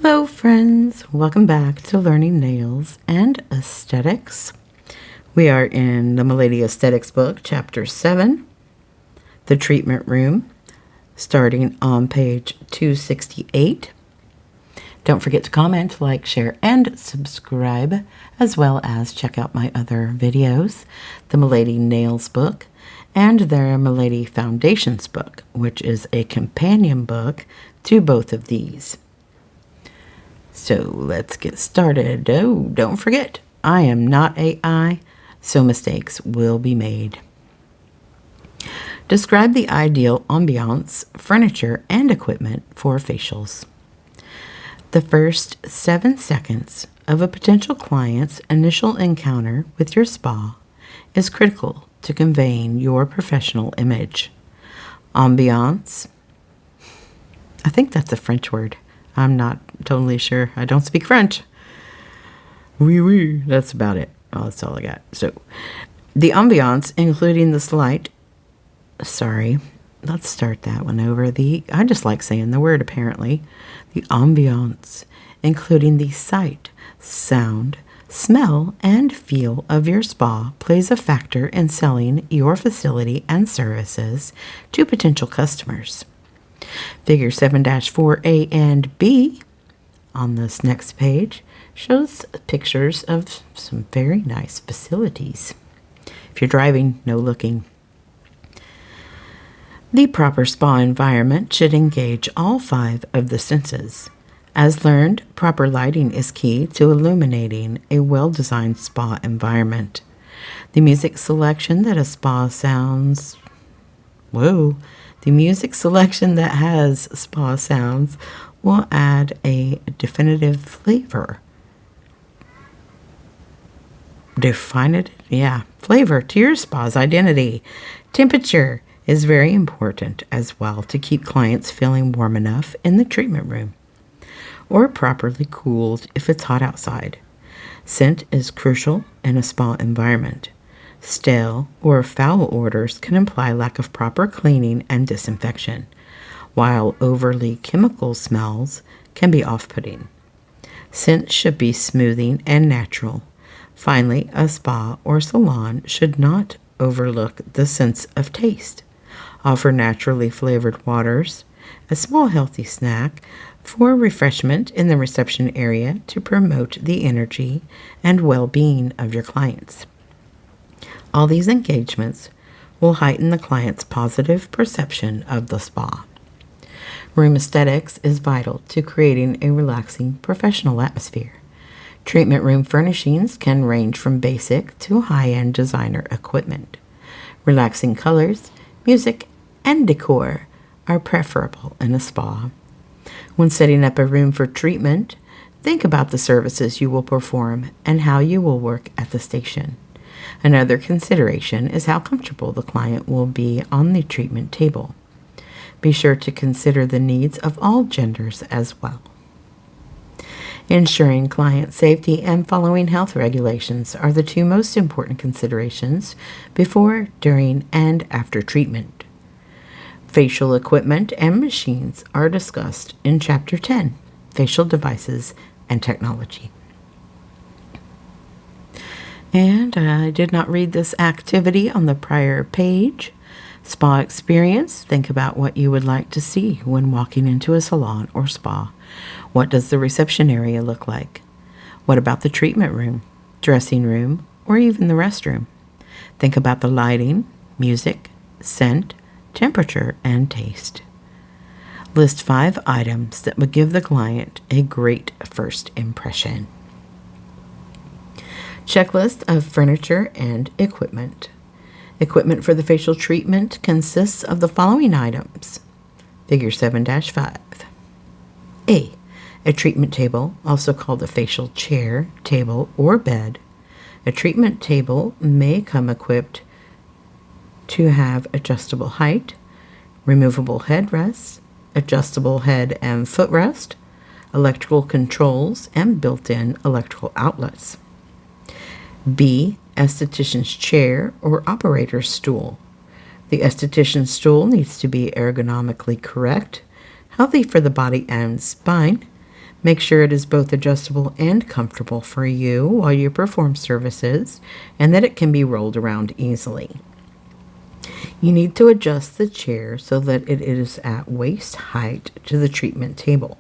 Hello friends, welcome back to Learning Nails and Aesthetics. We are in the Milady Esthetics book, chapter 7, the treatment room, starting on page 268. Don't forget to comment, like, share, and subscribe, as well as check out my other videos, the Milady Nails book and their Milady Foundations book, which is a companion book to both of these. So let's get started. Oh, don't forget, I am not AI, so mistakes will be made. Describe the ideal ambiance, furniture, and equipment for facials. The first 7 seconds of a potential client's initial encounter with your spa is critical to conveying your professional image. Ambiance, I think that's a French word. I'm not totally sure. I don't speak French. Oui, that's about it. Oh, that's all I got. So, the ambiance, including the slight... Sorry, let's start that one over. I just like saying the word, apparently. The ambiance, including the sight, sound, smell, and feel of your spa, plays a factor in selling your facility and services to potential customers. Figure 7-4A and B on this next page shows pictures of some very nice facilities. If you're driving, no looking. The proper spa environment should engage all 5 of the senses. As learned, proper lighting is key to illuminating a well-designed spa environment. The music selection that a spa sounds... The music selection that has spa sounds will add a definitive flavor. Flavor to your spa's identity. Temperature is very important as well to keep clients feeling warm enough in the treatment room, or properly cooled if it's hot outside. Scent is crucial in a spa environment. Stale or foul odors can imply lack of proper cleaning and disinfection, while overly chemical smells can be off-putting. Scent should be smoothing and natural. Finally, a spa or salon should not overlook the sense of taste. Offer naturally flavored waters, a small healthy snack for refreshment in the reception area to promote the energy and well-being of your clients. All these engagements will heighten the client's positive perception of the spa. Room aesthetics is vital to creating a relaxing, professional atmosphere. Treatment room furnishings can range from basic to high-end designer equipment. Relaxing colors, music, and decor are preferable in a spa. When setting up a room for treatment, think about the services you will perform and how you will work at the station. Another consideration is how comfortable the client will be on the treatment table. Be sure to consider the needs of all genders as well. Ensuring client safety and following health regulations are the 2 most important considerations before, during, and after treatment. Facial equipment and machines are discussed in Chapter 10, Facial Devices and Technology. And I did not read this activity on the prior page. Spa experience. Think about what you would like to see when walking into a salon or spa. What does the reception area look like? What about the treatment room, dressing room, or even the restroom? Think about the lighting, music, scent, temperature, and taste. List 5 items that would give the client a great first impression. Checklist of furniture and equipment. Equipment for the facial treatment consists of the following items. Figure 7-5. A treatment table, also called a facial chair, table, or bed. A treatment table may come equipped to have adjustable height, removable headrests, adjustable head and footrest, electrical controls, and built-in electrical outlets. B. Esthetician's chair or operator's stool. The esthetician's stool needs to be ergonomically correct, healthy for the body and spine, Make sure it is both adjustable and comfortable for you while you perform services, and that it can be rolled around easily. You need to adjust the chair so that it is at waist height to the treatment table.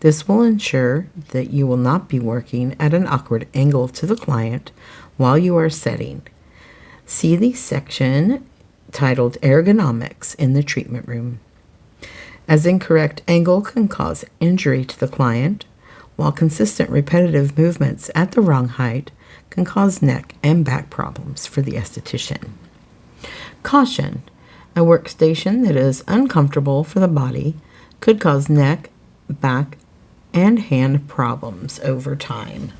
This will ensure that you will not be working at an awkward angle to the client while you are setting. See the section titled Ergonomics in the treatment room, as incorrect angle can cause injury to the client, while consistent repetitive movements at the wrong height can cause neck and back problems for the esthetician. Caution: a workstation that is uncomfortable for the body could cause neck, back, and hand problems over time.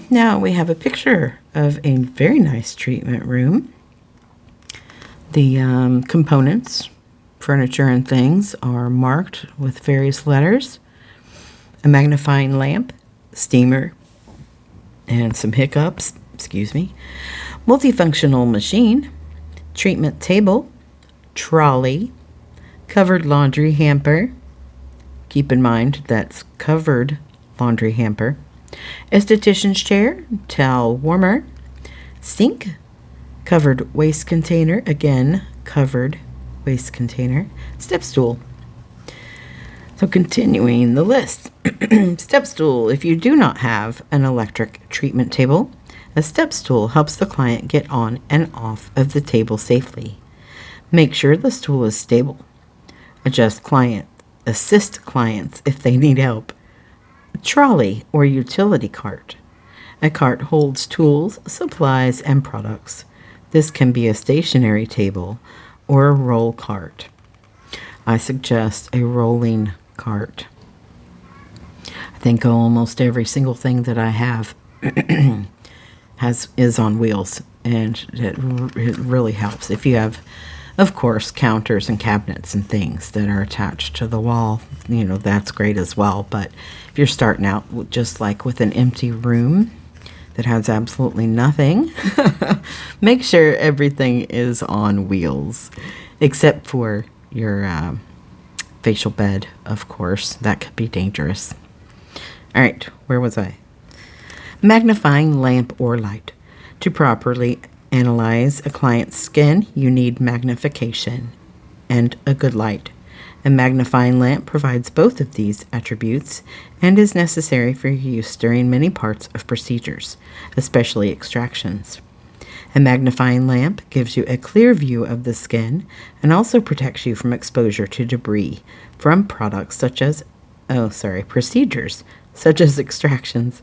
Now we have a picture of a very nice treatment room. The components, furniture and things are marked with various letters. A magnifying lamp, steamer, and some hiccups, multifunctional machine, treatment table, trolley, covered laundry hamper. Keep in mind that's covered laundry hamper. Esthetician's chair, towel warmer, sink, covered waste container, again, covered waste container, step stool. So continuing the list. Step stool. If you do not have an electric treatment table, a step stool helps the client get on and off of the table safely. Make sure the stool is stable. Assist clients if they need help. A trolley or utility cart. A cart holds tools, supplies, and products. This can be a stationary table or a roll cart. I suggest a rolling cart. I think almost every single thing that I have is on wheels, and it really helps. If you have, of course, counters and cabinets and things that are attached to the wall, that's great as well. But if you're starting out just like with an empty room that has absolutely nothing, make sure everything is on wheels, except for your facial bed, of course. That could be dangerous. All right, where was I? Magnifying lamp or light. To properly analyze a client's skin, you need magnification and a good light. A magnifying lamp provides both of these attributes and is necessary for use during many parts of procedures, especially extractions. A magnifying lamp gives you a clear view of the skin and also protects you from exposure to debris from procedures such as extractions.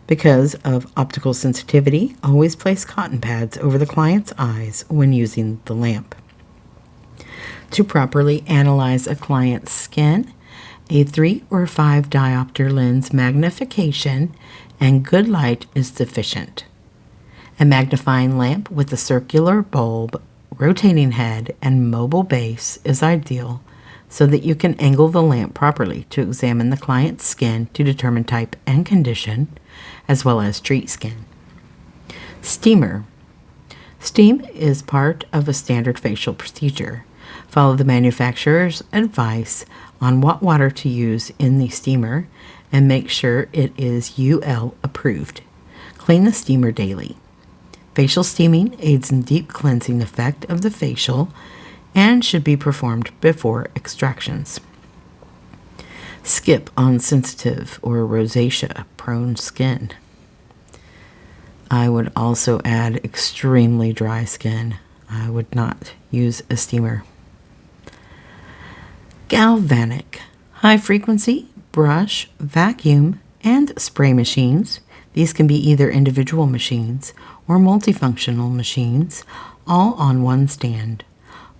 Because of optical sensitivity, always place cotton pads over the client's eyes when using the lamp. To properly analyze a client's skin, a 3 or 5 diopter lens magnification and good light is sufficient. A magnifying lamp with a circular bulb, rotating head, and mobile base is ideal so that you can angle the lamp properly to examine the client's skin to determine type and condition, as well as treat skin. Steamer. Steam is part of a standard facial procedure. Follow the manufacturer's advice on what water to use in the steamer and make sure it is UL approved. Clean the steamer daily. Facial steaming aids in deep cleansing effect of the facial and should be performed before extractions. Skip on sensitive or rosacea prone skin. I would also add extremely dry skin. I would not use a steamer. Galvanic. High frequency, brush, vacuum, and spray machines. These can be either individual machines or multifunctional machines, all on one stand.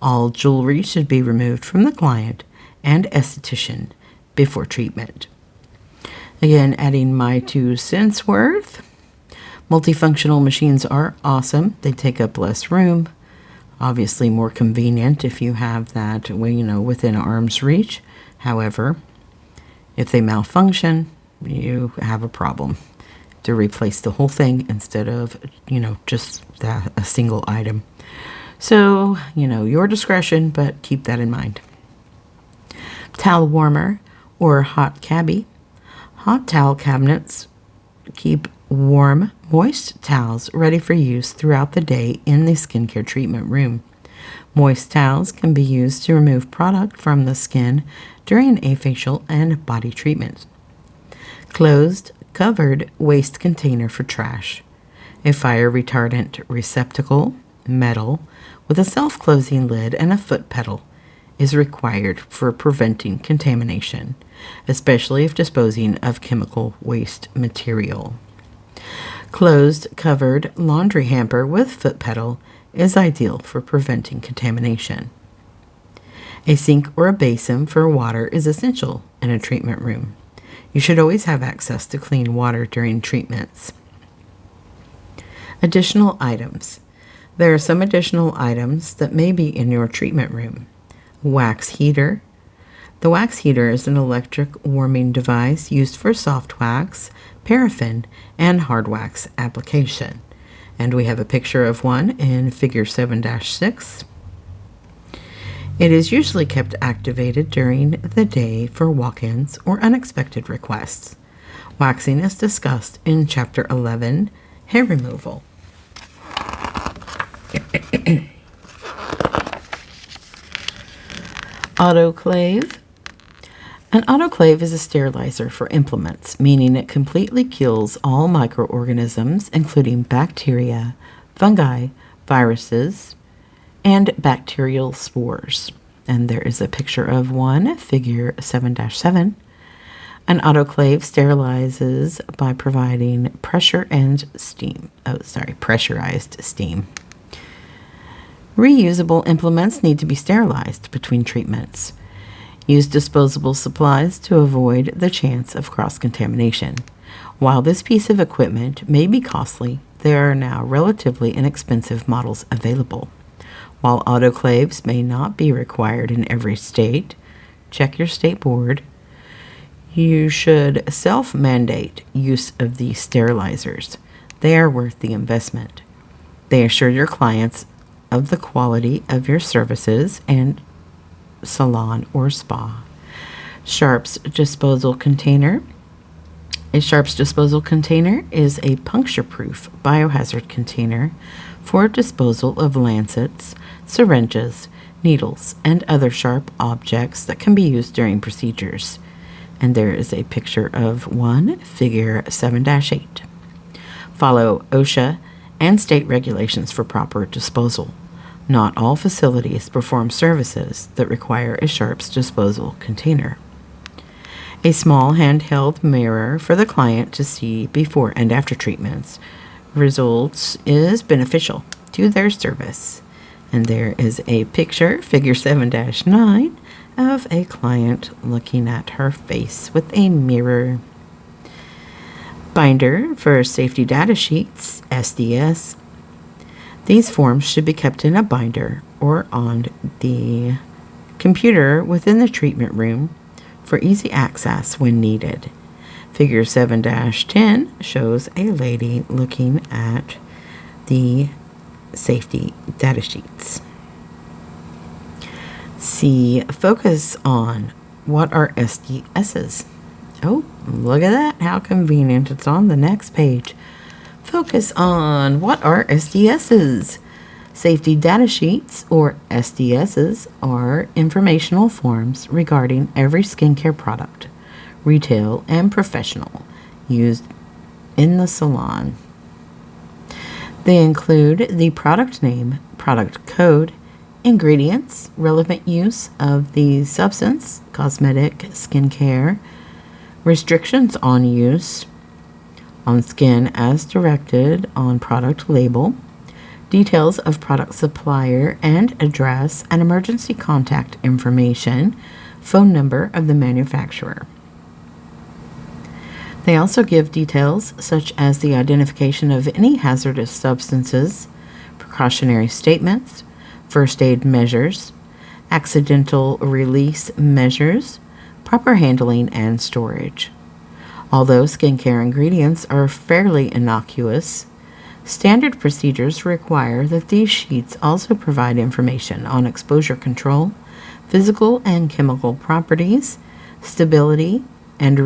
All jewelry should be removed from the client and esthetician before treatment. Again, adding my 2 cents worth. Multifunctional machines are awesome. They take up less room. Obviously more convenient if you have that, within arm's reach. However, if they malfunction, you have a problem. to replace the whole thing instead of, just a single item. So, your discretion, but keep that in mind. Towel warmer or hot cabbie. Hot towel cabinets keep warm, moist towels ready for use throughout the day in the skincare treatment room. Moist towels can be used to remove product from the skin during a facial and body treatment. Closed, covered waste container for trash. A fire retardant receptacle, metal, with a self-closing lid and a foot pedal is required for preventing contamination, especially if disposing of chemical waste material. Closed, covered laundry hamper with foot pedal is ideal for preventing contamination. A sink or a basin for water is essential in a treatment room. You should always have access to clean water during treatments. Additional items. There are some additional items that may be in your treatment room. Wax heater. The wax heater is an electric warming device used for soft wax, paraffin, and hard wax application. And we have a picture of one in figure 7-6. It is usually kept activated during the day for walk-ins or unexpected requests. Waxing is discussed in Chapter 11, Hair Removal. Autoclave. An autoclave is a sterilizer for implements, meaning it completely kills all microorganisms, including bacteria, fungi, viruses, and bacterial spores. And there is a picture of one, figure 7-7. An autoclave sterilizes by providing pressurized steam. Reusable implements need to be sterilized between treatments. Use disposable supplies to avoid the chance of cross-contamination. While this piece of equipment may be costly, there are now relatively inexpensive models available. While autoclaves may not be required in every state, check your state board. You should self-mandate use of these sterilizers. They are worth the investment. They assure your clients of the quality of your services and salon or spa. Sharps disposal container. A Sharps disposal container is a puncture-proof biohazard container for disposal of lancets, syringes, needles, and other sharp objects that can be used during procedures. And there is a picture of one, figure 7-8. Follow OSHA and state regulations for proper disposal. Not all facilities perform services that require a Sharps disposal container. A small handheld mirror for the client to see before and after treatments results is beneficial to their service. And there is a picture, figure 7-9, of a client looking at her face with a mirror. Binder for safety data sheets, SDS. These forms should be kept in a binder or on the computer within the treatment room for easy access when needed. Figure 7-10 shows a lady looking at the safety data sheets. C. Focus on what are SDSs. Oh, look at that. How convenient. It's on the next page. Focus on what are SDSs. Safety data sheets, or SDSs, are informational forms regarding every skincare product, retail and professional, used in the salon. They include the product name, product code, ingredients, relevant use of the substance, cosmetic, skincare, restrictions on use, on skin as directed on product label, details of product supplier and address, and emergency contact information, phone number of the manufacturer. They also give details such as the identification of any hazardous substances, precautionary statements, first aid measures, accidental release measures, proper handling and storage. Although skincare ingredients are fairly innocuous, standard procedures require that these sheets also provide information on exposure control, physical and chemical properties, stability and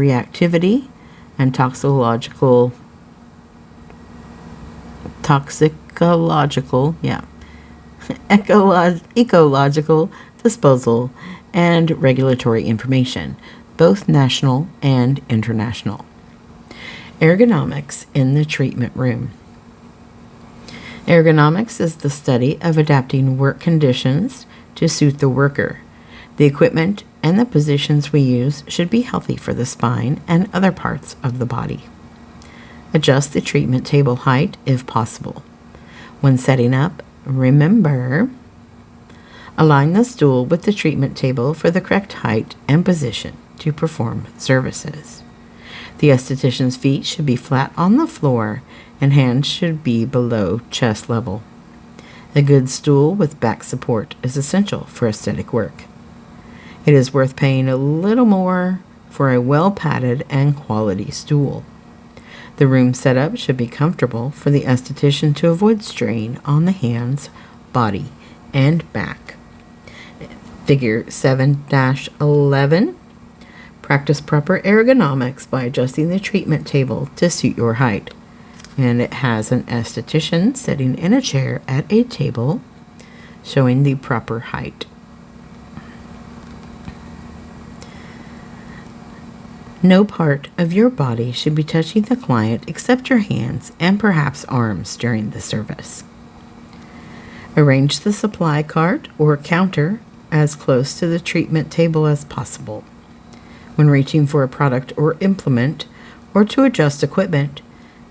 toxicological ecological disposal, and regulatory information, both national and international. Ergonomics in the treatment room. Ergonomics is the study of adapting work conditions to suit the worker. The equipment and the positions we use should be healthy for the spine and other parts of the body. Adjust the treatment table height if possible. When setting up, remember, align the stool with the treatment table for the correct height and position to perform services. The esthetician's feet should be flat on the floor and hands should be below chest level. A good stool with back support is essential for aesthetic work. It is worth paying a little more for a well-padded and quality stool. The room setup should be comfortable for the esthetician to avoid strain on the hands, body, and back. Figure 7-11. Practice proper ergonomics by adjusting the treatment table to suit your height. And it has an esthetician sitting in a chair at a table showing the proper height. No part of your body should be touching the client except your hands and perhaps arms during the service. Arrange the supply cart or counter as close to the treatment table as possible. When reaching for a product or implement or to adjust equipment,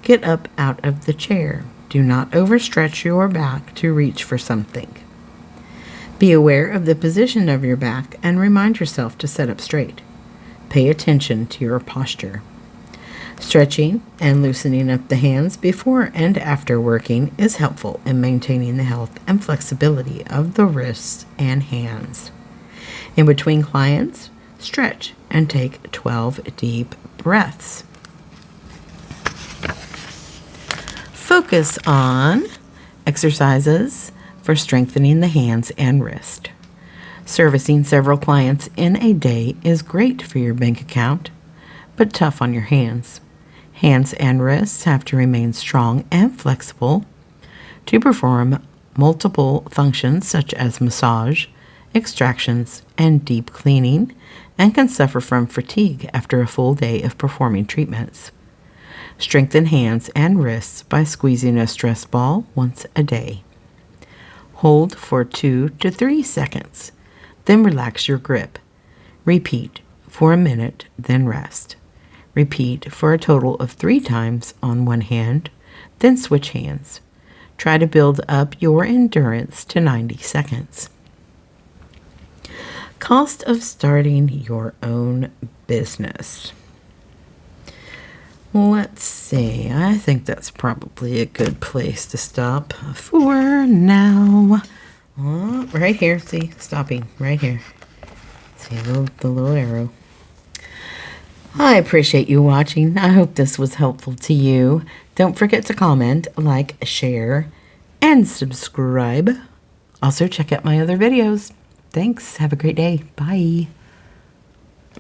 get up out of the chair. Do not overstretch your back to reach for something. Be aware of the position of your back and remind yourself to sit up straight. Pay attention to your posture. Stretching and loosening up the hands before and after working is helpful in maintaining the health and flexibility of the wrists and hands. In between clients, stretch and take 12 deep breaths. Focus on exercises for strengthening the hands and wrist. Servicing several clients in a day is great for your bank account, but tough on your hands. Hands and wrists have to remain strong and flexible to perform multiple functions such as massage, extractions, and deep cleaning, and can suffer from fatigue after a full day of performing treatments. Strengthen hands and wrists by squeezing a stress ball once a day. Hold for 2 to 3 seconds, then relax your grip. Repeat for a minute, then rest. Repeat for a total of 3 times on one hand, then switch hands. Try to build up your endurance to 90 seconds. Cost of starting your own business. Let's see. I think that's probably a good place to stop for now. Oh, right here. See, stopping right here. See the little arrow. I appreciate you watching. I hope this was helpful to you. Don't forget to comment, like, share, and subscribe. Also, check out my other videos. Thanks. Have a great day. Bye.